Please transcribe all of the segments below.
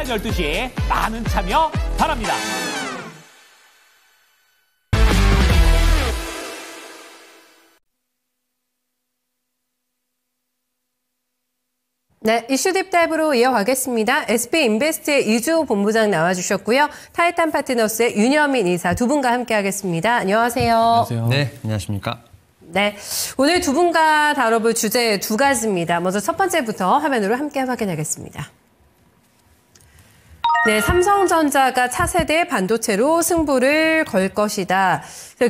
오전 12시 많은 참여 바랍니다. 네, 이슈 딥다이브로 이어가겠습니다. SB인베스트의 이주호 본부장 나와주셨고요. 타이탄 파트너스의 윤여민 이사 두 분과 함께하겠습니다. 안녕하세요. 안녕하세요. 네, 안녕하십니까. 네, 오늘 두 분과 다뤄볼 주제 두 가지입니다. 먼저 첫 번째부터 화면으로 함께 확인하겠습니다. 네, 삼성전자가 차세대 반도체로 승부를 걸 것이다.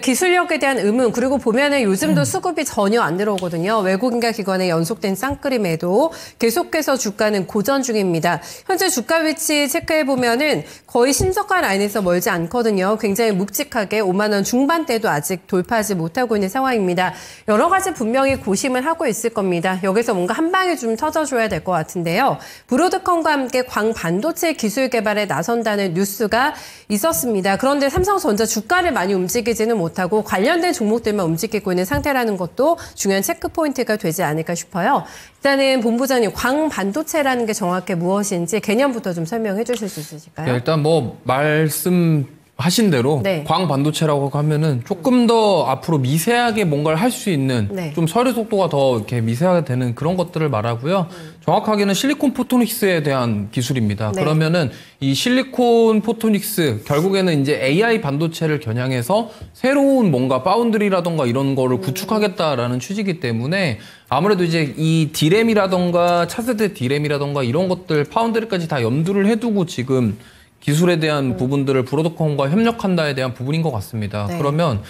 기술력에 대한 의문, 그리고 보면은 요즘도 수급이 전혀 안 들어오거든요. 외국인과 기관의 연속된 쌍끌임에도 계속해서 주가는 고전 중입니다. 현재 주가 위치 체크해보면은 거의 신저가 라인에서 멀지 않거든요. 굉장히 묵직하게 5만 원 중반대도 아직 돌파하지 못하고 있는 상황입니다. 여러 가지 분명히 고심을 하고 있을 겁니다. 여기서 뭔가 한 방에 좀 터져줘야 될 것 같은데요. 브로드컴과 함께 광반도체 기술 개발에 나선다는 뉴스가 있었습니다. 그런데 삼성전자 주가를 많이 움직이지는 못하고 관련된 종목들만 움직이고 있는 상태라는 것도 중요한 체크포인트가 되지 않을까 싶어요. 일단은 본부장님, 광반도체라는 게 정확히 무엇인지 개념부터 좀 설명해 주실 수 있으실까요? 네, 일단 뭐 말씀하신 대로 네. 광반도체라고 하면은 조금 더 앞으로 미세하게 뭔가를 할 수 있는 네. 좀 처리 속도가 더 이렇게 미세하게 되는 그런 것들을 말하고요. 정확하게는 실리콘 포토닉스에 대한 기술입니다. 네. 그러면은 이 실리콘 포토닉스 결국에는 이제 AI 반도체를 겨냥해서 새로운 뭔가 파운드리라던가 이런 거를 구축하겠다라는 취지이기 때문에 아무래도 이제 이 디램이라던가 차세대 디램이라던가 이런 것들 파운드리까지 다 염두를 해두고 지금 기술에 대한 부분들을 브로드컴과 협력한다에 대한 부분인 것 같습니다. 네. 그러면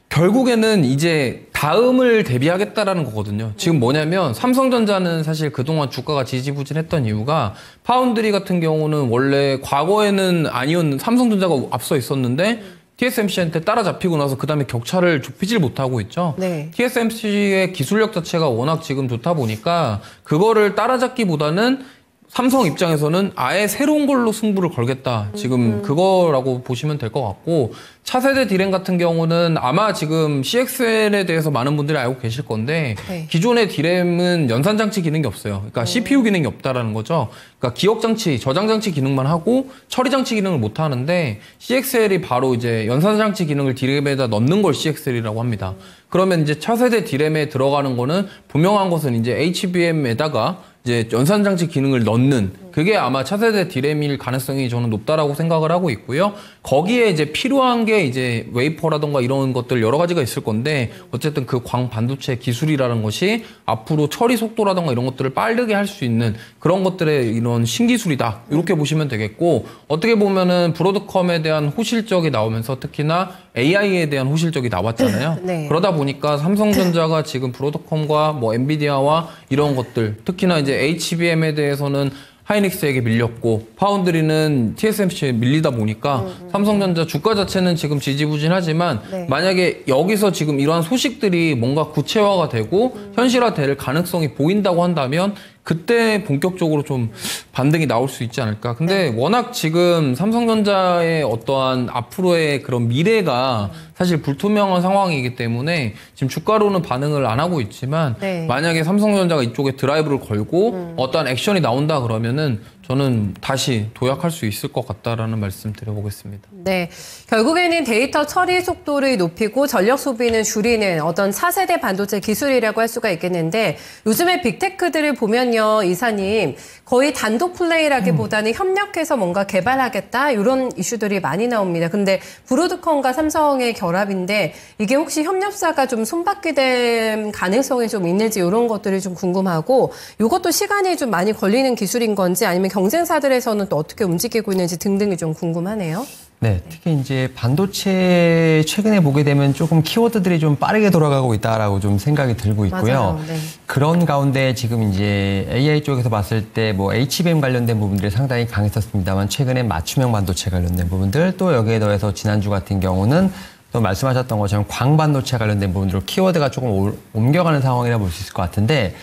결국에는 이제 다음을 대비하겠다라는 거거든요. 지금 뭐냐면 삼성전자는 사실 그동안 주가가 지지부진했던 이유가 파운드리 같은 경우는 원래 과거에는 아니었는 삼성전자가 앞서 있었는데 TSMC한테 따라잡히고 나서 그다음에 격차를 좁히질 못하고 있죠. 네. TSMC의 기술력 자체가 워낙 지금 좋다 보니까 그거를 따라잡기보다는 삼성 입장에서는 아예 새로운 걸로 승부를 걸겠다. 지금 그거라고 보시면 될 것 같고 차세대 디램 같은 경우는 아마 지금 CXL에 대해서 많은 분들이 알고 계실 건데 네. 기존의 디램은 연산장치 기능이 없어요. 그러니까 CPU 기능이 없다라는 거죠. 그러니까 기억장치, 저장장치 기능만 하고 처리장치 기능을 못 하는데 CXL이 바로 이제 연산장치 기능을 디램에다 넣는 걸 CXL이라고 합니다. 그러면 이제 차세대 디램에 들어가는 거는 분명한 것은 이제 HBM에다가 이제 연산장치 기능을 넣는 그게 아마 차세대 디램일 가능성이 저는 높다라고 생각을 하고 있고요. 거기에 이제 필요한 게 이제 웨이퍼라던가 이런 것들 여러 가지가 있을 건데 어쨌든 그 광반도체 기술이라는 것이 앞으로 처리 속도라던가 이런 것들을 빠르게 할 수 있는 그런 것들의 이런 신기술이다. 이렇게 보시면 되겠고 어떻게 보면은 브로드컴에 대한 호실적이 나오면서 특히나 AI에 대한 호실적이 나왔잖아요. 네. 그러다 보니까 삼성전자가 지금 브로드컴과 뭐 엔비디아와 이런 것들 특히나 이제 HBM에 대해서는 하이닉스에게 밀렸고 파운드리는 TSMC에 밀리다 보니까 삼성전자 주가 자체는 지금 지지부진하지만 네. 만약에 여기서 지금 이러한 소식들이 뭔가 구체화가 되고 현실화될 가능성이 보인다고 한다면 그때 본격적으로 좀 반등이 나올 수 있지 않을까. 근데 워낙 지금 삼성전자의 어떠한 앞으로의 그런 미래가 사실 불투명한 상황이기 때문에 지금 주가로는 반응을 안 하고 있지만 네. 만약에 삼성전자가 이쪽에 드라이브를 걸고 어떠한 액션이 나온다 그러면은 저는 다시 도약할 수 있을 것 같다라는 말씀 드려보겠습니다. 네, 결국에는 데이터 처리 속도를 높이고 전력 소비는 줄이는 어떤 차세대 반도체 기술이라고 할 수가 있겠는데 요즘에 빅테크들을 보면요, 이사님 거의 단독 플레이라기보다는 협력해서 뭔가 개발하겠다 이런 이슈들이 많이 나옵니다. 근데 브로드컴과 삼성의 결합인데 이게 혹시 협력사가 좀 손바뀌 된 가능성이 좀 있는지 이런 것들이 좀 궁금하고 이것도 시간이 좀 많이 걸리는 기술인 건지 아니면 경쟁사들에서는 또 어떻게 움직이고 있는지 등등이 좀 궁금하네요. 네, 특히 이제 반도체 최근에 보게 되면 조금 키워드들이 좀 빠르게 돌아가고 있다라고 좀 생각이 들고 있고요. 맞아요. 네. 그런 가운데 지금 이제 AI 쪽에서 봤을 때 뭐 HBM 관련된 부분들이 상당히 강했었습니다만 최근에 맞춤형 반도체 관련된 부분들 또 여기에 더해서 지난주 같은 경우는 또 말씀하셨던 것처럼 광반도체 관련된 부분들로 키워드가 조금 옮겨가는 상황이라 볼 수 있을 것 같은데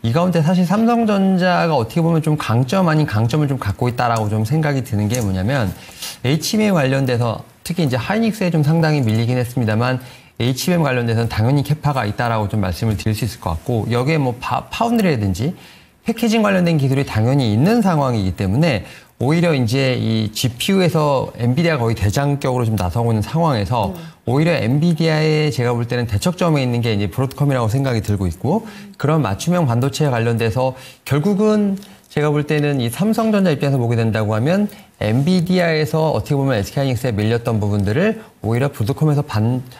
이 가운데 사실 삼성전자가 어떻게 보면 좀 강점 아닌 강점을 좀 갖고 있다라고 좀 생각이 드는 게 뭐냐면 HBM 관련돼서 특히 이제 하이닉스에 좀 상당히 밀리긴 했습니다만 HBM 관련돼서는 당연히 캐파가 있다라고 좀 말씀을 드릴 수 있을 것 같고 여기에 뭐 파운드리라든지 패키징 관련된 기술이 당연히 있는 상황이기 때문에 오히려 이제 이 GPU에서 엔비디아가 거의 대장격으로 좀 나서고 있는 상황에서 오히려 엔비디아의 제가 볼 때는 대척점에 있는 게 이제 브로드컴이라고 생각이 들고 있고 그런 맞춤형 반도체에 관련돼서 결국은 제가 볼 때는 이 삼성전자 입장에서 보게 된다고 하면 엔비디아에서 어떻게 보면 SK하이닉스에 밀렸던 부분들을 오히려 브로드컴에서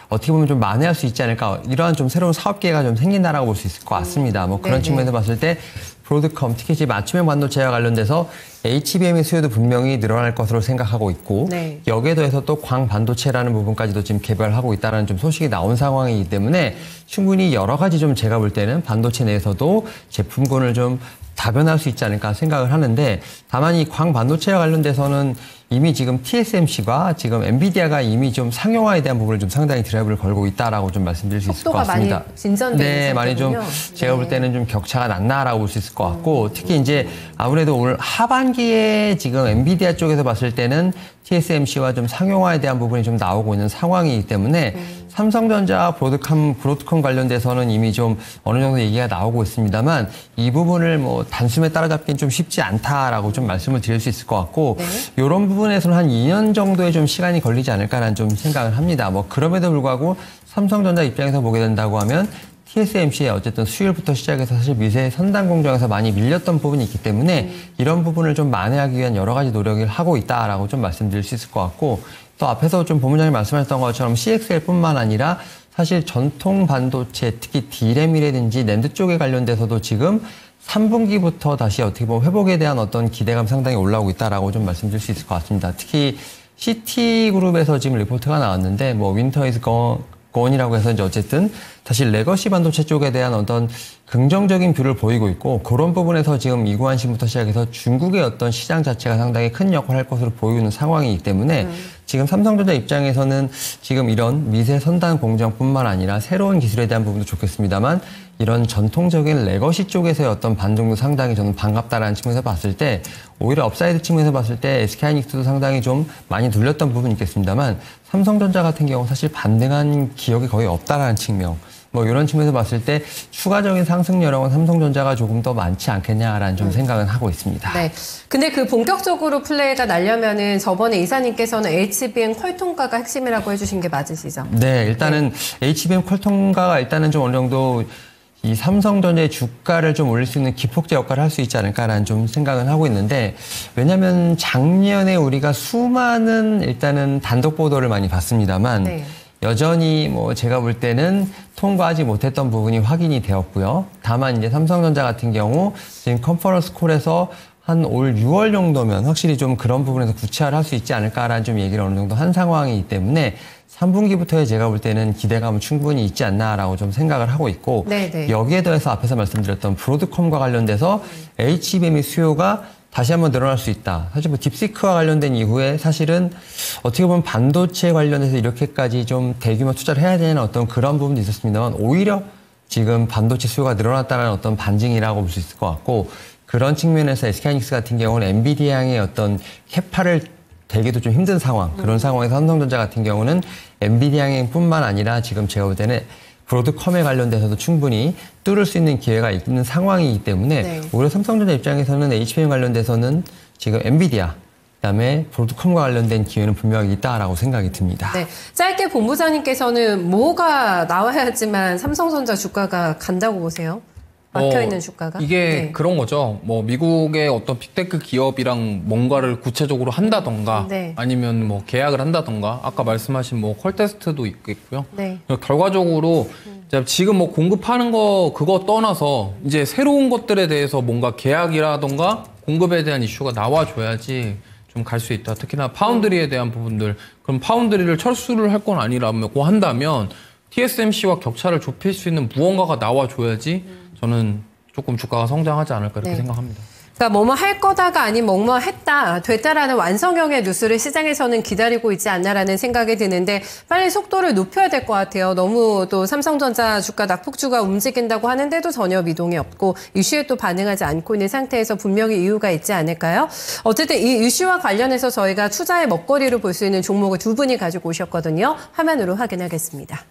어떻게 보면 좀 만회할 수 있지 않을까 이러한 좀 새로운 사업 기회가 좀 생긴다라고 볼 수 있을 것 같습니다. 뭐 그런 측면에서 봤을 때 브로드컴 특히 이제 맞춤형 반도체와 관련돼서 HBM의 수요도 분명히 늘어날 것으로 생각하고 있고 네. 여기에 더해서 또 광반도체라는 부분까지도 지금 개발하고 있다는 좀 소식이 나온 상황이기 때문에 충분히 여러 가지 좀 제가 볼 때는 반도체 내에서도 제품군을 좀 다변할 수 있지 않을까 생각을 하는데 다만 이 광반도체와 관련돼서는 이미 지금 TSMC가 지금 엔비디아가 이미 좀 상용화에 대한 부분을 좀 상당히 드라이브를 걸고 있다라고 좀 말씀드릴 수 있을 것 같습니다. 속도가 많이 진전되고 네, 많이 좀 제가 볼 때는 좀 격차가 났나라고 볼 수 있을 것 같고 특히 이제 아무래도 올 하반기에 지금 엔비디아 쪽에서 봤을 때는 TSMC와 좀 상용화에 대한 부분이 좀 나오고 있는 상황이기 때문에 삼성전자 브로드컴 관련돼서는 이미 좀 어느 정도 얘기가 나오고 있습니다만 이 부분을 뭐 단숨에 따라잡기는 좀 쉽지 않다라고 좀 말씀을 드릴 수 있을 것 같고 이런 부분에서는 한 2년 정도의 좀 시간이 걸리지 않을까라는 좀 생각을 합니다. 뭐 그럼에도 불구하고 삼성전자 입장에서 보게 된다고 하면 TSMC의 어쨌든 수율부터 시작해서 사실 미세 선단 공정에서 많이 밀렸던 부분이 있기 때문에 이런 부분을 좀 만회하기 위한 여러 가지 노력을 하고 있다라고 좀 말씀드릴 수 있을 것 같고 또 앞에서 좀 본부장님 말씀하셨던 것처럼 CXL뿐만 아니라 사실 전통 반도체 특히 D램이라든지 낸드 쪽에 관련돼서도 지금 3분기부터 다시 어떻게 보면 회복에 대한 어떤 기대감 상당히 올라오고 있다라고 좀 말씀드릴 수 있을 것 같습니다. 특히 CT그룹에서 지금 리포트가 나왔는데 뭐 윈터 이즈 건이라고 해서 이제 어쨌든 다시 레거시 반도체 쪽에 대한 어떤 긍정적인 뷰를 보이고 있고 그런 부분에서 지금 이구환신부터 시작해서 중국의 어떤 시장 자체가 상당히 큰 역할을 할 것으로 보이는 상황이기 때문에 지금 삼성전자 입장에서는 지금 이런 미세 선단 공정뿐만 아니라 새로운 기술에 대한 부분도 좋겠습니다만 이런 전통적인 레거시 쪽에서의 어떤 반등도 상당히 저는 반갑다라는 측면에서 봤을 때 오히려 업사이드 측면에서 봤을 때 SK하이닉스도 상당히 좀 많이 눌렸던 부분이 있겠습니다만 삼성전자 같은 경우 사실 반등한 기억이 거의 없다라는 측면 뭐 이런 측면에서 봤을 때 추가적인 상승 여력은 삼성전자가 조금 더 많지 않겠냐라는 좀 생각은 하고 있습니다. 네. 근데 그 본격적으로 플레이가 나려면은 저번에 이사님께서는 HBM 퀄통가가 핵심이라고 해주신 게 맞으시죠? 네, 일단은 HBM 퀄통가가 일단은 좀 어느 정도 이 삼성전자의 주가를 좀 올릴 수 있는 기폭제 역할을 할 수 있지 않을까라는 좀 생각은 하고 있는데 왜냐하면 작년에 우리가 수많은 일단은 단독 보도를 많이 봤습니다만 네. 여전히 뭐 제가 볼 때는 통과하지 못했던 부분이 확인이 되었고요. 다만 이제 삼성전자 같은 경우 지금 컨퍼런스 콜에서 한 올 6월 정도면 확실히 좀 그런 부분에서 구체화를 할 수 있지 않을까라는 좀 얘기를 어느 정도 한 상황이기 때문에 3분기부터의 제가 볼 때는 기대감은 충분히 있지 않나라고 좀 생각을 하고 있고 네네. 여기에 더해서 앞에서 말씀드렸던 브로드컴과 관련돼서 HBM의 수요가 다시 한번 늘어날 수 있다. 사실 뭐 딥시크와 관련된 이후에 사실은 어떻게 보면 반도체 관련해서 이렇게까지 좀 대규모 투자를 해야 되는 어떤 그런 부분도 있었습니다만 오히려 지금 반도체 수요가 늘어났다는 어떤 반증이라고 볼 수 있을 것 같고 그런 측면에서 SK하이닉스 같은 경우는 엔비디아의 어떤 캐파를 되기도 좀 힘든 상황 그런 상황에서 삼성전자 같은 경우는 엔비디아뿐만 아니라 지금 제가 볼 때는 브로드컴에 관련돼서도 충분히 뚫을 수 있는 기회가 있는 상황이기 때문에 네. 오히려 삼성전자 입장에서는 HBM 관련돼서는 지금 엔비디아 그다음에 브로드컴과 관련된 기회는 분명히 있다라고 생각이 듭니다. 네. 짧게 본부장님께서는 뭐가 나와야지만 삼성전자 주가가 간다고 보세요? 막혀있는 주가가? 이게 네. 그런 거죠. 뭐 미국의 어떤 빅테크 기업이랑 뭔가를 구체적으로 한다던가 네. 아니면 뭐 계약을 한다던가 아까 말씀하신 뭐 퀄테스트도 있겠고요. 네. 결과적으로 지금 뭐 공급하는 거 그거 떠나서 이제 새로운 것들에 대해서 뭔가 계약이라던가 공급에 대한 이슈가 나와줘야지 좀 갈 수 있다. 특히나 파운드리에 대한 부분들. 그럼 파운드리를 철수를 할 건 아니라고 한다면 TSMC와 격차를 좁힐 수 있는 무언가가 나와줘야지 저는 조금 주가가 성장하지 않을까 이렇게 네. 생각합니다. 그러니까 뭐뭐 할 거다가 아닌 뭐뭐 했다, 됐다라는 완성형의 뉴스를 시장에서는 기다리고 있지 않나라는 생각이 드는데 빨리 속도를 높여야 될 것 같아요. 너무 또 삼성전자 주가 낙폭주가 움직인다고 하는데도 전혀 미동이 없고 이슈에 또 반응하지 않고 있는 상태에서 분명히 이유가 있지 않을까요? 어쨌든 이 이슈와 관련해서 저희가 투자의 먹거리로 볼 수 있는 종목을 두 분이 가지고 오셨거든요. 화면으로 확인하겠습니다.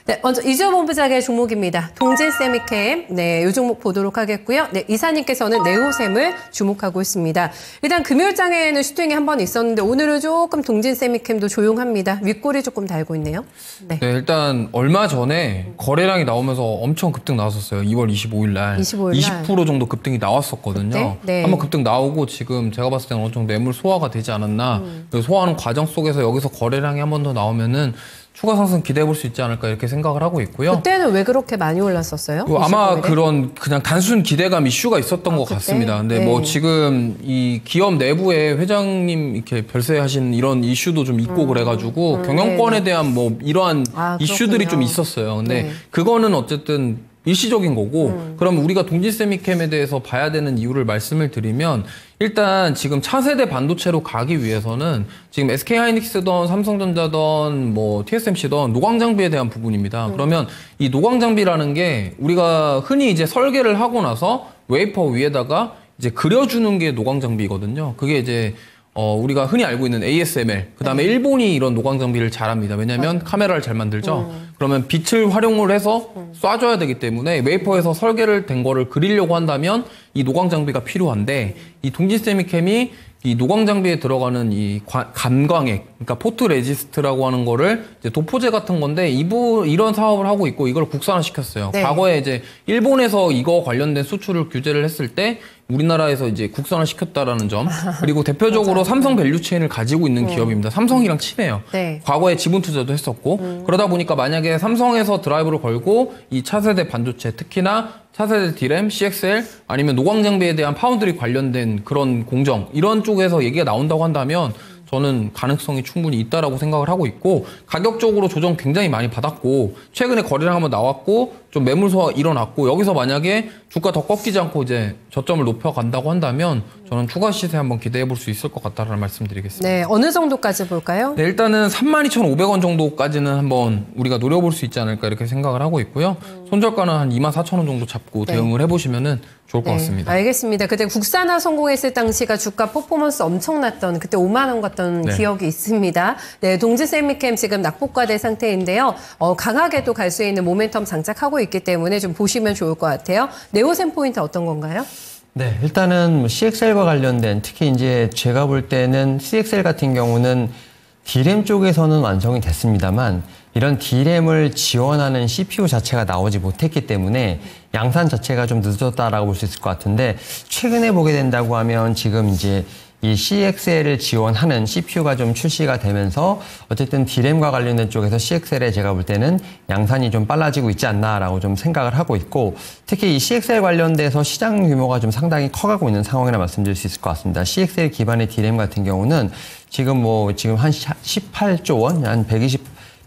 네, 먼저 이주호 본부장의 종목입니다. 동진 세미캠. 네, 이 종목 보도록 하겠고요. 네, 이사님께서는 네오셈을 주목하고 있습니다. 일단 금요일장에는 슈팅이 한 번 있었는데 오늘은 조금 동진 세미캠도 조용합니다. 윗골이 조금 달고 있네요. 네. 네, 일단 얼마 전에 거래량이 나오면서 엄청 급등 나왔었어요. 2월 25일 날. 25일 날. 20% 정도 급등이 나왔었거든요. 그때? 네. 한번 급등 나오고 지금 제가 봤을 때는 어느 정도 매물 소화가 되지 않았나. 그 소화하는 과정 속에서 여기서 거래량이 한 번 더 나오면은 추가 상승 기대해 볼 수 있지 않을까 이렇게 생각을 하고 있고요. 그때는 왜 그렇게 많이 올랐었어요? 아마 25일에? 그런 그냥 단순 기대감 이슈가 있었던 것 그때? 같습니다. 근데 네. 뭐 지금 이 기업 내부에 회장님 이렇게 별세하신 이런 이슈도 좀 있고 그래가지고 경영권에 네. 대한 뭐 이러한 아, 이슈들이 그렇군요. 좀 있었어요. 근데 네. 그거는 어쨌든 일시적인 거고 그럼 우리가 동진세미캠에 대해서 봐야 되는 이유를 말씀을 드리면 일단 지금 차세대 반도체로 가기 위해서는 지금 SK하이닉스든 삼성전자든 뭐 TSMC든 노광 장비에 대한 부분입니다. 그러면 이 노광 장비라는 게 우리가 흔히 이제 설계를 하고 나서 웨이퍼 위에다가 이제 그려주는 게 노광 장비거든요. 그게 이제 우리가 흔히 알고 있는 ASML, 그 다음에 일본이 이런 노광 장비를 잘합니다. 왜냐하면 카메라를 잘 만들죠. 그러면 빛을 활용을 해서 쏴줘야 되기 때문에 웨이퍼에서 설계를 된 거를 그리려고 한다면 이 노광 장비가 필요한데 이 동진세미캠이 이 노광 장비에 들어가는 이 감광액, 그러니까 포트 레지스트라고 하는 거를 이제 도포제 같은 건데 이런 사업을 하고 있고 이걸 국산화 시켰어요. 네. 과거에 이제 일본에서 이거 관련된 수출을 규제를 했을 때 우리나라에서 이제 국산화 시켰다라는 점. 그리고 대표적으로 삼성 밸류체인을 가지고 있는 기업입니다. 삼성이랑 친해요. 네. 과거에 지분 투자도 했었고 그러다 보니까 만약에 삼성에서 드라이브를 걸고 이 차세대 반도체 특히나 차세대 D램, CXL 아니면 노광 장비에 대한 파운드리 관련된 그런 공정 이런 쪽에서 얘기가 나온다고 한다면 저는 가능성이 충분히 있다라고 생각을 하고 있고 가격적으로 조정 굉장히 많이 받았고 최근에 거래량 한번 나왔고 좀 매물 소화 일어났고 여기서 만약에 주가 더 꺾이지 않고 이제 저점을 높여간다고 한다면 저는 추가 시세 한번 기대해 볼 수 있을 것 같다라는 말씀드리겠습니다. 네, 어느 정도까지 볼까요? 네, 일단은 32,500원 정도까지는 한번 우리가 노려볼 수 있지 않을까 이렇게 생각을 하고 있고요. 손절가는 한 24,000원 정도 잡고 네. 대응을 해보시면은 좋을 것 네, 같습니다. 알겠습니다. 그때 국산화 성공했을 당시가 주가 퍼포먼스 엄청났던 그때 5만 원 갔던 네. 기억이 있습니다. 네, 동진세미캠 지금 낙폭과대 상태인데요. 강하게도 갈 수 있는 모멘텀 장착하고 있기 때문에 좀 보시면 좋을 것 같아요. 네오셈 포인트 어떤 건가요? 네, 일단은 CXL과 관련된 특히 이제 제가 볼 때는 CXL 같은 경우는 D램 쪽에서는 완성이 됐습니다만 이런 D램을 지원하는 CPU 자체가 나오지 못했기 때문에 양산 자체가 좀 늦었다라고 볼 수 있을 것 같은데 최근에 보게 된다고 하면 지금 이제 이 CXL을 지원하는 CPU가 좀 출시가 되면서 어쨌든 D램과 관련된 쪽에서 CXL에 제가 볼 때는 양산이 좀 빨라지고 있지 않나라고 좀 생각을 하고 있고 특히 이 CXL 관련돼서 시장 규모가 좀 상당히 커가고 있는 상황이라 말씀드릴 수 있을 것 같습니다. CXL 기반의 D램 같은 경우는 지금 한 18조 원, 한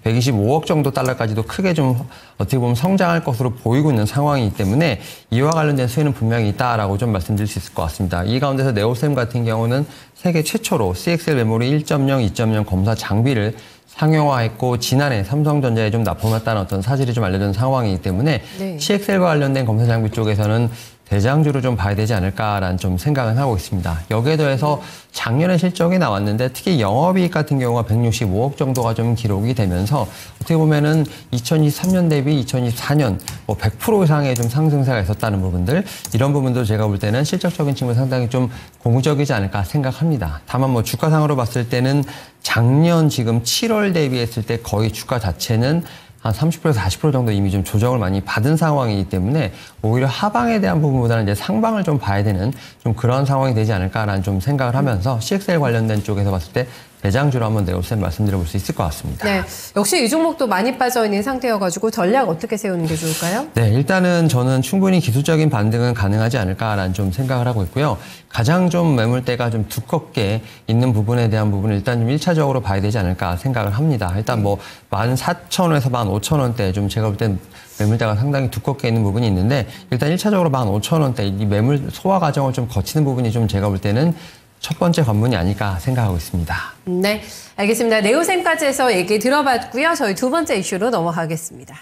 125억 정도 달러까지도 크게 좀 어떻게 보면 성장할 것으로 보이고 있는 상황이기 때문에 이와 관련된 수혜는 분명히 있다라고 좀 말씀드릴 수 있을 것 같습니다. 이 가운데서 네오셈 같은 경우는 세계 최초로 CXL 메모리 1.0, 2.0 검사 장비를 상용화했고 지난해 삼성전자에 좀 납품했다는 어떤 사실이 좀 알려진 상황이기 때문에 네. CXL과 관련된 검사 장비 쪽에서는 대장주로 좀 봐야 되지 않을까라는 좀 생각은 하고 있습니다. 여기에 더해서 작년에 실적이 나왔는데 특히 영업이익 같은 경우가 165억 정도가 좀 기록이 되면서 어떻게 보면은 2023년 대비 2024년 뭐 100% 이상의 좀 상승세가 있었다는 부분들 이런 부분도 제가 볼 때는 실적적인 측면 상당히 좀 고무적이지 않을까 생각합니다. 다만 뭐 주가상으로 봤을 때는 작년 지금 7월 대비했을 때 거의 주가 자체는 한 30%에서 40% 정도 이미 좀 조정을 많이 받은 상황이기 때문에 오히려 하방에 대한 부분보다는 이제 상방을 좀 봐야 되는 좀 그런 상황이 되지 않을까라는 좀 생각을 하면서 CXL 관련된 쪽에서 봤을 때 대장주로 한번 네오셈 말씀드려볼 수 있을 것 같습니다. 네, 역시 이 종목도 많이 빠져있는 상태여가지고 전략 어떻게 세우는 게 좋을까요? 네, 일단은 저는 충분히 기술적인 반등은 가능하지 않을까라는 좀 생각을 하고 있고요. 가장 좀 매물대가 좀 두껍게 있는 부분에 대한 부분을 일단 좀 1차적으로 봐야 되지 않을까 생각을 합니다. 일단 뭐 14,000원에서 15,000원대 좀 제가 볼 땐 매물대가 상당히 두껍게 있는 부분이 있는데 일단 1차적으로 15,000원대 이 매물 소화 과정을 좀 거치는 부분이 좀 제가 볼 때는 첫 번째 관문이 아닐까 생각하고 있습니다. 네, 알겠습니다. 네오셈까지 해서 얘기 들어봤고요. 저희 두 번째 이슈로 넘어가겠습니다.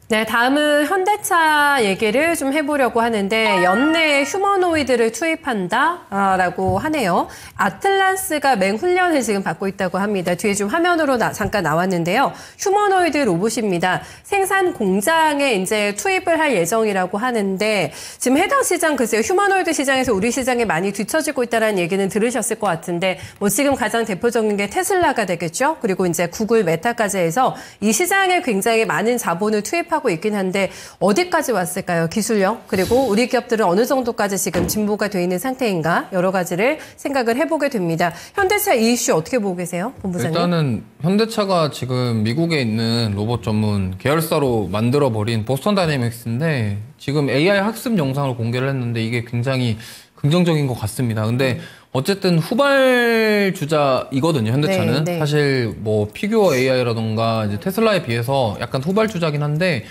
네, 다음은 현대차 얘기를 좀 해보려고 하는데 연내에 휴머노이드를 투입한다라고 하네요. 아틀란스가 맹훈련을 지금 받고 있다고 합니다. 뒤에 좀 화면으로 잠깐 나왔는데요. 휴머노이드 로봇입니다. 생산 공장에 이제 투입을 할 예정이라고 하는데 지금 해당 시장 글쎄요. 휴머노이드 시장에서 우리 시장에 많이 뒤처지고 있다는 얘기는 들으셨을 것 같은데 뭐 지금 가장 대표적인 게 테슬라가 되겠죠. 그리고 이제 구글 메타까지 해서 이 시장에 굉장히 많은 자본을 투입하고 있긴 한데 어디까지 왔을까요? 기술력 그리고 우리 기업들은 어느 정도까지 지금 진보가 돼 있는 상태인가 여러 가지를 생각을 해보게 됩니다. 현대차 이 이슈 어떻게 보고 계세요, 본부장님? 일단은 현대차가 지금 미국에 있는 로봇 전문 계열사로 만들어버린 보스턴 다이내믹스인데 지금 AI 학습 영상을 공개를 했는데 이게 굉장히 긍정적인 것 같습니다. 근데 어쨌든 후발주자이거든요, 현대차는. 네, 네. 사실 뭐 피규어 AI라던가 이제 테슬라에 비해서 약간 후발주자긴 한데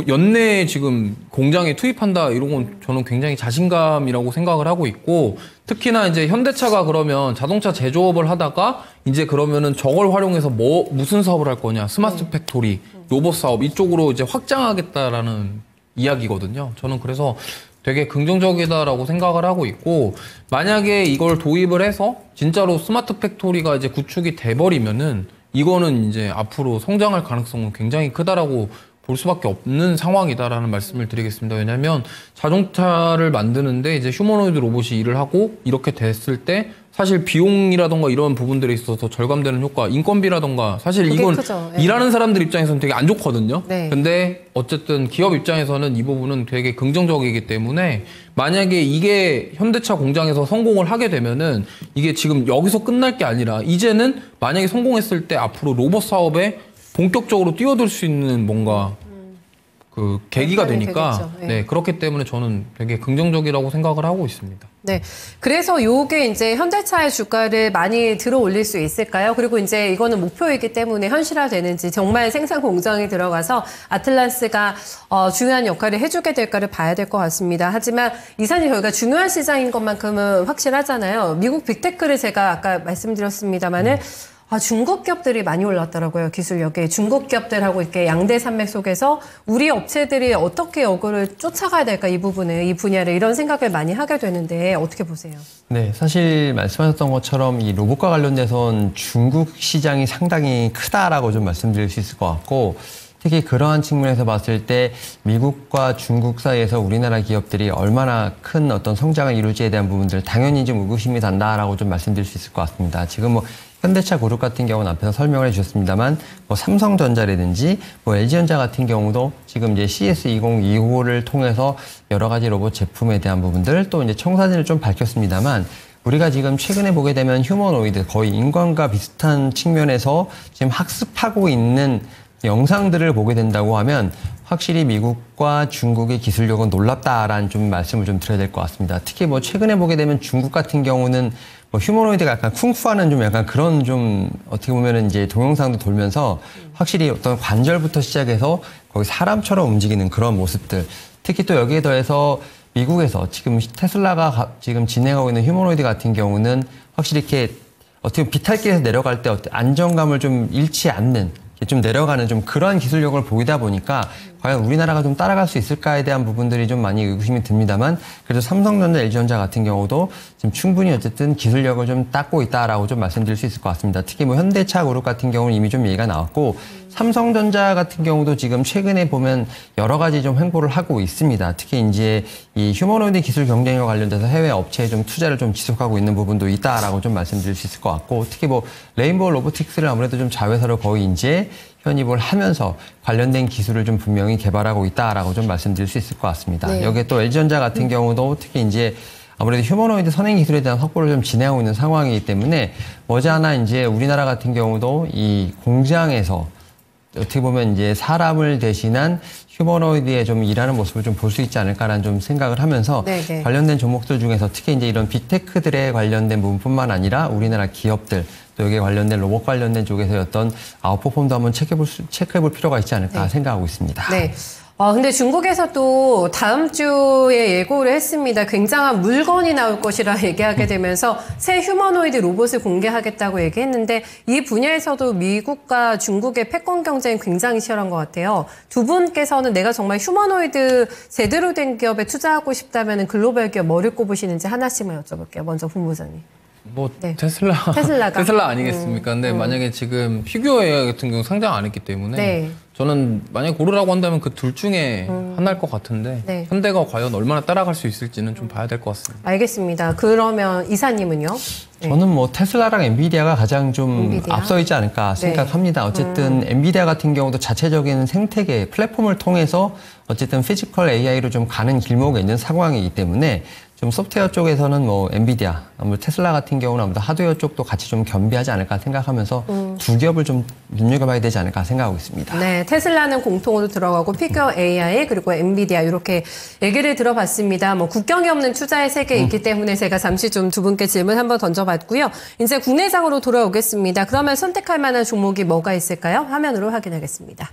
연내에 지금 공장에 투입한다 이런 건 저는 굉장히 자신감이라고 생각을 하고 있고 특히나 이제 현대차가 그러면 자동차 제조업을 하다가 이제 그러면은 저걸 활용해서 무슨 사업을 할 거냐 스마트 팩토리, 로봇 사업 이쪽으로 이제 확장하겠다라는 이야기거든요. 저는 그래서 되게 긍정적이다라고 생각을 하고 있고 만약에 이걸 도입을 해서 진짜로 스마트 팩토리가 이제 구축이 돼버리면은 이거는 이제 앞으로 성장할 가능성은 굉장히 크다라고 볼 수밖에 없는 상황이다라는 말씀을 드리겠습니다. 왜냐하면 자동차를 만드는데 이제 휴머노이드 로봇이 일을 하고 이렇게 됐을 때 사실 비용이라던가 이런 부분들에 있어서 절감되는 효과, 인건비라던가 사실 이건 크죠. 일하는 사람들 입장에서는 되게 안 좋거든요. 네. 근데 어쨌든 기업 입장에서는 이 부분은 되게 긍정적이기 때문에 만약에 이게 현대차 공장에서 성공을 하게 되면은 이게 지금 여기서 끝날 게 아니라 이제는 만약에 성공했을 때 앞으로 로봇 사업에 본격적으로 뛰어들 수 있는 뭔가 그 계기가 되니까 되겠죠. 네, 그렇기 때문에 저는 되게 긍정적이라고 생각을 하고 있습니다. 네. 그래서 요게 이제 현대차의 주가를 많이 들어 올릴 수 있을까요? 그리고 이제 이거는 목표이기 때문에 현실화되는지 정말 생산 공장에 들어가서 아틀란스가 중요한 역할을 해주게 될까를 봐야 될 것 같습니다. 하지만 이사님 저희가 중요한 시장인 것만큼은 확실하잖아요. 미국 빅테크를 제가 아까 말씀드렸습니다만은 중국 기업들이 많이 올랐더라고요, 기술력에. 중국 기업들하고 이렇게 양대 산맥 속에서 우리 업체들이 어떻게 이거를 쫓아가야 될까, 이 부분을, 이 분야를, 이런 생각을 많이 하게 되는데 어떻게 보세요? 네, 사실 말씀하셨던 것처럼 이 로봇과 관련돼선 중국 시장이 상당히 크다라고 좀 말씀드릴 수 있을 것 같고, 특히 그러한 측면에서 봤을 때 미국과 중국 사이에서 우리나라 기업들이 얼마나 큰 어떤 성장을 이루지에 대한 부분들 당연히 좀 의구심이 단다라고 좀 말씀드릴 수 있을 것 같습니다. 지금 뭐 현대차 그룹 같은 경우는 앞에서 설명을 해주셨습니다만 뭐 삼성전자라든지 뭐 LG전자 같은 경우도 지금 이제 CS2025를 통해서 여러 가지 로봇 제품에 대한 부분들 또 이제 청사진을 좀 밝혔습니다만 우리가 지금 최근에 보게 되면 휴머노이드 거의 인간과 비슷한 측면에서 지금 학습하고 있는 영상들을 보게 된다고 하면 확실히 미국과 중국의 기술력은 놀랍다라는 좀 말씀을 좀 드려야 될 것 같습니다. 특히 뭐 최근에 보게 되면 중국 같은 경우는 뭐 휴머노이드가 약간 쿵푸하는 좀 약간 그런 좀 어떻게 보면은 이제 동영상도 돌면서 확실히 어떤 관절부터 시작해서 거의 사람처럼 움직이는 그런 모습들. 특히 또 여기에 더해서 미국에서 지금 테슬라가 지금 진행하고 있는 휴머노이드 같은 경우는 확실히 이렇게 어떻게 보면 비탈길에서 내려갈 때 안정감을 좀 잃지 않는 좀 내려가는 좀 그런 기술력을 보이다 보니까 과연 우리나라가 좀 따라갈 수 있을까에 대한 부분들이 좀 많이 의구심이 듭니다만 그래도 삼성전자, LG전자 같은 경우도 지금 충분히 어쨌든 기술력을 좀 닦고 있다라고 좀 말씀드릴 수 있을 것 같습니다. 특히 뭐 현대차 그룹 같은 경우는 이미 좀 얘기가 나왔고 삼성전자 같은 경우도 지금 최근에 보면 여러 가지 좀 횡보를 하고 있습니다. 특히 이제 이 휴머노이드 기술 경쟁과 관련돼서 해외 업체에 좀 투자를 좀 지속하고 있는 부분도 있다라고 좀 말씀드릴 수 있을 것 같고 특히 뭐 레인보우 로보틱스를 아무래도 좀 자회사로 거의 이제 편입을 하면서 관련된 기술을 좀 분명히 개발하고 있다라고 좀 말씀드릴 수 있을 것 같습니다. 네. 여기에 또 LG전자 같은 경우도 특히 이제 아무래도 휴머노이드 선행 기술에 대한 확보를 좀 진행하고 있는 상황이기 때문에 머지않아 이제 우리나라 같은 경우도 이 공장에서 어떻게 보면 이제 사람을 대신한 휴머노이드에 좀 일하는 모습을 좀 볼 수 있지 않을까라는 좀 생각을 하면서 네네. 관련된 종목들 중에서 특히 이제 이런 빅테크들에 관련된 부분뿐만 아니라 우리나라 기업들 또 여기에 관련된 로봇 관련된 쪽에서 어떤 아웃퍼폼도 한번 체크해볼 필요가 있지 않을까 네. 생각하고 있습니다. 네. 근데 중국에서 또 다음 주에 예고를 했습니다. 굉장한 물건이 나올 것이라 얘기하게 되면서 새 휴머노이드 로봇을 공개하겠다고 얘기했는데 이 분야에서도 미국과 중국의 패권 경쟁이 굉장히 치열한 것 같아요. 두 분께서는 내가 정말 휴머노이드 제대로 된 기업에 투자하고 싶다면 글로벌 기업 뭐를 꼽으시는지 하나씩만 여쭤볼게요. 먼저 본부장님. 뭐 네. 테슬라가 테슬라 아니겠습니까? 근데 만약에 지금 피규어 AI 같은 경우 상장 안 했기 때문에 네. 저는 만약에 고르라고 한다면 그 둘 중에 하나일 것 같은데 네. 현대가 과연 얼마나 따라갈 수 있을지는 좀 봐야 될 것 같습니다. 알겠습니다. 그러면 이사님은요? 네. 저는 뭐 테슬라랑 엔비디아가 가장 좀 엔비디아? 앞서 있지 않을까 생각합니다. 어쨌든 엔비디아 같은 경우도 자체적인 생태계 플랫폼을 통해서 어쨌든 피지컬 AI로 좀 가는 길목에 있는 상황이기 때문에 좀 소프트웨어 쪽에서는 뭐 엔비디아, 아무래도 테슬라 같은 경우는 아무래도 하드웨어 쪽도 같이 좀 겸비하지 않을까 생각하면서 두 기업을 좀 눈여겨봐야 되지 않을까 생각하고 있습니다. 네, 테슬라는 공통으로 들어가고 피규어 AI 그리고 엔비디아 이렇게 얘기를 들어봤습니다. 뭐 국경이 없는 투자의 세계에 있기 때문에 제가 잠시 좀 두 분께 질문 한번 던져봤고요. 이제 국내장으로 돌아오겠습니다. 그러면 선택할 만한 종목이 뭐가 있을까요? 화면으로 확인하겠습니다.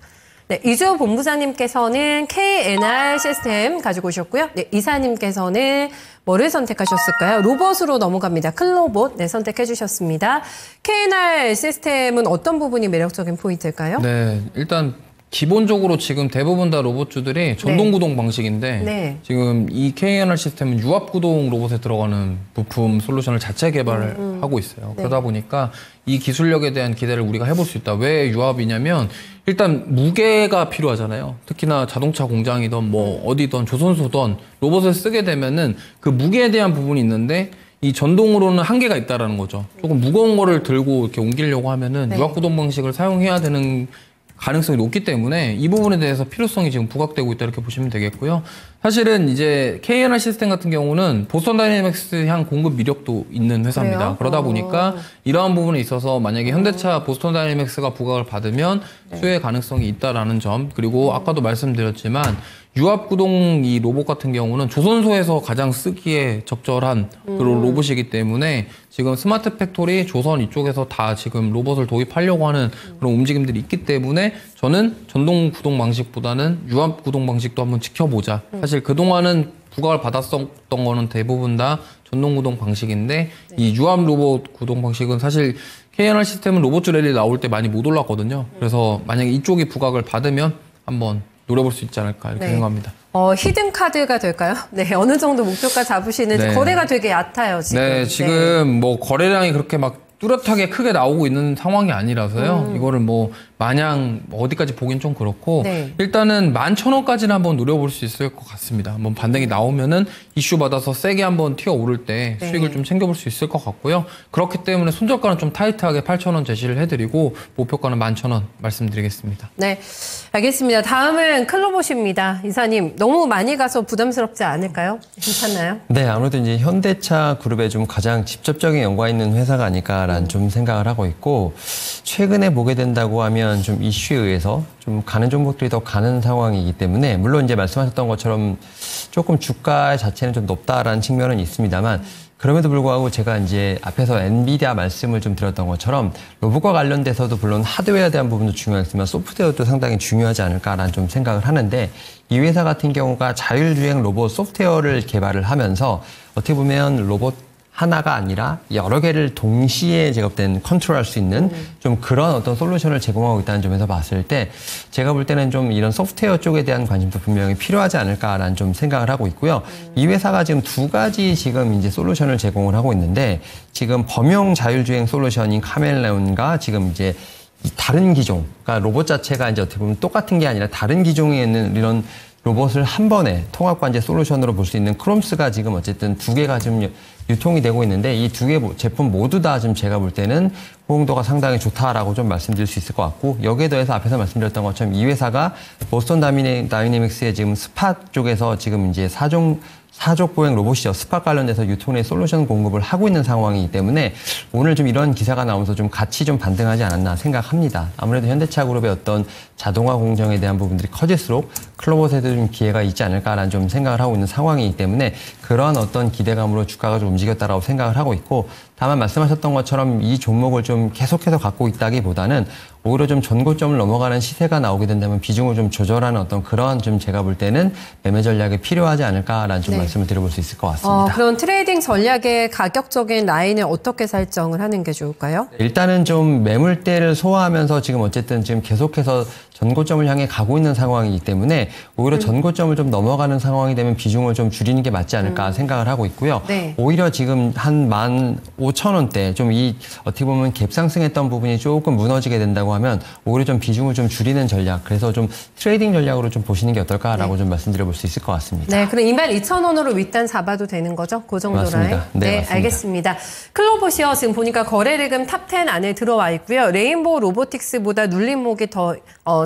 네, 이주호 본부장님께서는 KNR 시스템 가지고 오셨고요. 네, 이사님께서는 뭐를 선택하셨을까요? 로봇으로 넘어갑니다. 클로봇 네, 선택해 주셨습니다. KNR 시스템은 어떤 부분이 매력적인 포인트일까요? 네, 일단 기본적으로 지금 대부분 다 로봇주들이 전동구동 방식인데 네. 지금 이 KNR 시스템은 유압구동 로봇에 들어가는 부품 솔루션을 자체 개발을 하고 있어요. 네. 그러다 보니까 이 기술력에 대한 기대를 우리가 해볼 수 있다. 왜 유압이냐면 일단 무게가 필요하잖아요. 특히나 자동차 공장이든 뭐 어디든 조선소든 로봇을 쓰게 되면은 그 무게에 대한 부분이 있는데 이 전동으로는 한계가 있다라는 거죠. 조금 무거운 거를 들고 이렇게 옮기려고 하면은 네. 유압구동 방식을 사용해야 되는 가능성이 높기 때문에 이 부분에 대해서 필요성이 지금 부각되고 있다 이렇게 보시면 되겠고요. 사실은 이제 KNR 시스템 같은 경우는 보스턴 다이내믹스 향 공급 이력도 있는 회사입니다. 그래요? 그러다 보니까 이러한 부분에 있어서 만약에 현대차 보스턴 다이내믹스가 부각을 받으면 수혜 가능성이 있다라는 점, 그리고 아까도 말씀드렸지만 유압구동 이 로봇 같은 경우는 조선소에서 가장 쓰기에 적절한 그런 로봇이기 때문에 지금 스마트 팩토리 조선 이쪽에서 다 지금 로봇을 도입하려고 하는 그런 움직임들이 있기 때문에 저는 전동 구동 방식보다는 유압 구동 방식도 한번 지켜보자. 사실 그동안은 부각을 받았었던 거는 대부분 다 전동 구동 방식인데 이 유압 로봇 구동 방식은 사실 KNR 시스템은 로봇 랠리 나올 때 많이 못 올랐거든요. 그래서 만약에 이쪽이 부각을 받으면 한번 노려볼 수 있지 않을까 이렇게 네. 생각합니다. 히든 카드가 될까요? 네, 어느 정도 목표가 잡으시는지 네. 거래가 되게 얕아요, 지금. 네, 지금 뭐 거래량이 그렇게 막 뚜렷하게 크게 나오고 있는 상황이 아니라서요. 이거를 뭐 마냥 어디까지 보긴 좀 그렇고 네. 일단은 11,000원까지는 한번 노려볼 수 있을 것 같습니다. 한번 반등이 나오면은 이슈 받아서 세게 한번 튀어오를 때 네. 수익을 좀 챙겨볼 수 있을 것 같고요. 그렇기 때문에 손절가는 좀 타이트하게 8,000원 제시를 해드리고 목표가는 11,000원 말씀드리겠습니다. 네, 알겠습니다. 다음은 클로봇입니다. 이사님, 너무 많이 가서 부담스럽지 않을까요? 괜찮나요? 네, 아무래도 이제 현대차 그룹에 좀 가장 직접적인 연관 있는 회사가 아닐까라는 좀 생각을 하고 있고, 최근에 보게 된다고 하면 좀 이슈에 의해서 좀 가는 종목들이 더 가는 상황이기 때문에, 물론 이제 말씀하셨던 것처럼 조금 주가 자체는 좀 높다라는 측면은 있습니다만, 그럼에도 불구하고 제가 이제 앞에서 엔비디아 말씀을 좀 드렸던 것처럼 로봇과 관련돼서도 물론 하드웨어에 대한 부분도 중요하지만 소프트웨어도 상당히 중요하지 않을까라는 좀 생각을 하는데, 이 회사 같은 경우가 자율주행 로봇 소프트웨어를 개발을 하면서 어떻게 보면 로봇 하나가 아니라 여러 개를 동시에 제작된 컨트롤할 수 있는 좀 그런 어떤 솔루션을 제공하고 있다는 점에서 봤을 때 제가 볼 때는 좀 이런 소프트웨어 쪽에 대한 관심도 분명히 필요하지 않을까라는 좀 생각을 하고 있고요. 이 회사가 지금 두 가지 지금 이제 솔루션을 제공을 하고 있는데, 지금 범용 자율주행 솔루션인 카멜레온과 지금 이제 다른 기종, 그러니까 로봇 자체가 이제 어떻게 보면 똑같은 게 아니라 다른 기종에 있는 이런 로봇을 한 번에 통합관제 솔루션으로 볼 수 있는 크롬스가 지금 어쨌든 두 개가 지금 유통이 되고 있는데, 이 두 개 제품 모두 다 지금 제가 볼 때는 호응도가 상당히 좋다라고 좀 말씀드릴 수 있을 것 같고, 여기에 더해서 앞에서 말씀드렸던 것처럼 이 회사가 보스턴 다이내믹스의 지금 스팟 쪽에서 지금 이제 사족 보행 로봇이죠. 스팟 관련돼서 유통의 솔루션 공급을 하고 있는 상황이기 때문에 오늘 좀 이런 기사가 나오면서 좀 같이 좀 반등하지 않았나 생각합니다. 아무래도 현대차 그룹의 어떤 자동화 공정에 대한 부분들이 커질수록 클로봇에도 좀 기회가 있지 않을까라는 좀 생각을 하고 있는 상황이기 때문에 그런 어떤 기대감으로 주가가 좀 움직였다라고 생각을 하고 있고, 다만 말씀하셨던 것처럼 이 종목을 좀 계속해서 갖고 있다기보다는 오히려 좀 전고점을 넘어가는 시세가 나오게 된다면 비중을 좀 조절하는 어떤 그런 좀 제가 볼 때는 매매 전략이 필요하지 않을까라는 좀 네. 말씀을 드려볼 수 있을 것 같습니다. 그런 트레이딩 전략의 가격적인 라인을 어떻게 설정을 하는 게 좋을까요? 일단은 좀 매물대를 소화하면서 지금 어쨌든 지금 계속해서 전고점을 향해 가고 있는 상황이기 때문에 오히려 전고점을 좀 넘어가는 상황이 되면 비중을 좀 줄이는 게 맞지 않을까 생각을 하고 있고요. 네. 오히려 지금 한 15,000원대 좀 이 어떻게 보면 갭상승했던 부분이 조금 무너지게 된다고 하면 오히려 좀 비중을 좀 줄이는 전략, 그래서 좀 트레이딩 전략으로 좀 보시는 게 어떨까라고 좀 말씀드려볼 수 있을 것 같습니다. 네, 그럼 22,000원으로 윗단 잡아도 되는 거죠? 그 정도 맞습니다. 라인? 네, 네, 맞습니다. 알겠습니다. 클로봇이요. 지금 보니까 거래대금 탑10 안에 들어와 있고요. 레인보우 로보틱스보다 눌림목이 더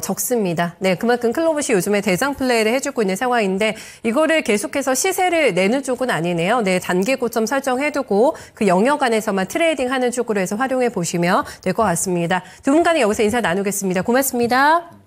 적습니다. 네, 그만큼 클로봇이 요즘에 대장 플레이를 해주고 있는 상황인데 이거를 계속해서 시세를 내는 쪽은 아니네요. 네, 단기 고점 설정해두고 그 영역 안에서만 트레이딩 하는 쪽으로 해서 활용해 보시면 될 것 같습니다. 두 분간에 여기서 인사 나누겠습니다. 고맙습니다.